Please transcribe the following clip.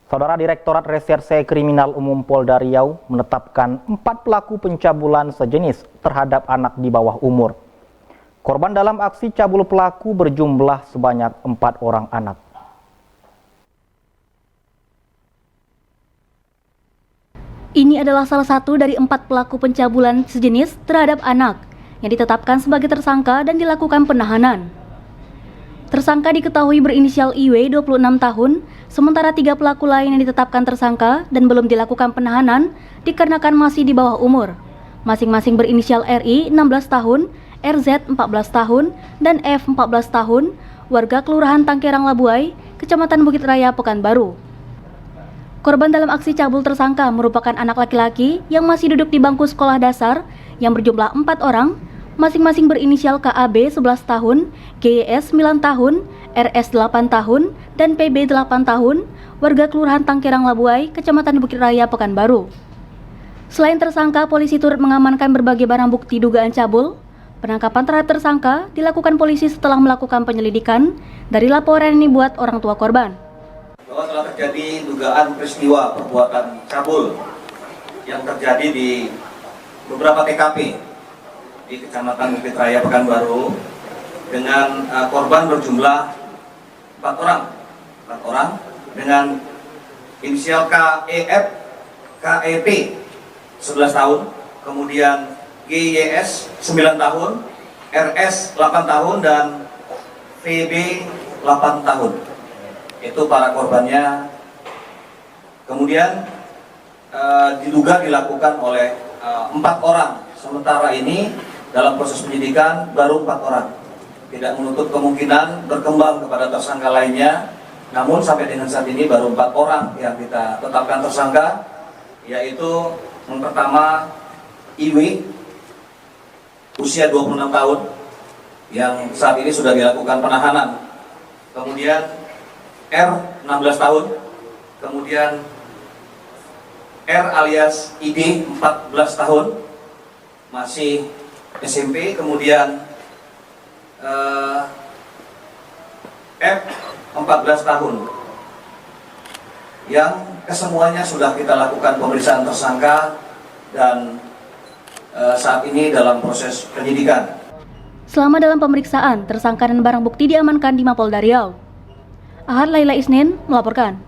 Saudara Direktorat Reserse Kriminal Umum Polda Riau menetapkan 4 pelaku pencabulan sejenis terhadap anak di bawah umur. Korban dalam aksi cabul pelaku berjumlah sebanyak 4 orang anak. Ini adalah salah satu dari 4 pelaku pencabulan sejenis terhadap anak yang ditetapkan sebagai tersangka dan dilakukan penahanan. Tersangka diketahui berinisial IW 26 tahun, sementara 3 pelaku lain yang ditetapkan tersangka dan belum dilakukan penahanan dikarenakan masih di bawah umur. Masing-masing berinisial RI 16 tahun, RZ 14 tahun, dan F 14 tahun, warga Kelurahan Tangkerang Labuai, Kecamatan Bukit Raya, Pekanbaru. Korban dalam aksi cabul tersangka merupakan anak laki-laki yang masih duduk di bangku sekolah dasar yang berjumlah 4 orang, masing-masing berinisial KAB 11 tahun, GYS 9 tahun, RS 8 tahun, dan PB 8 tahun, warga Kelurahan Tangkerang Labuai, Kecamatan Bukit Raya, Pekanbaru. Selain tersangka, polisi turut mengamankan berbagai barang bukti dugaan cabul. Penangkapan terhadap tersangka dilakukan polisi setelah melakukan penyelidikan dari laporan yang dibuat orang tua korban. Bahwa telah terjadi dugaan peristiwa perbuatan cabul yang terjadi di beberapa TKP di Kecamatan Bukit Raya, Pekanbaru, dengan korban berjumlah 4 orang dengan inisial KEF, KEP 11 tahun, kemudian GYS 9 tahun, RS 8 tahun, dan PB 8 tahun. Itu para korbannya. Kemudian diduga dilakukan oleh 4 orang. Sementara ini dalam proses penyidikan baru 4 orang. Tidak menutup kemungkinan berkembang kepada tersangka lainnya. Namun sampai dengan saat ini baru 4 orang yang kita tetapkan tersangka, yaitu yang pertama IW usia 26 tahun yang saat ini sudah dilakukan penahanan. Kemudian R 16 tahun, kemudian R alias ID 14 tahun, masih SMP, kemudian F 14 tahun, yang kesemuanya sudah kita lakukan pemeriksaan tersangka dan saat ini dalam proses penyidikan. Selama dalam pemeriksaan, tersangka dan barang bukti diamankan di Mapolda Riau. Ahad Laila Isnin melaporkan.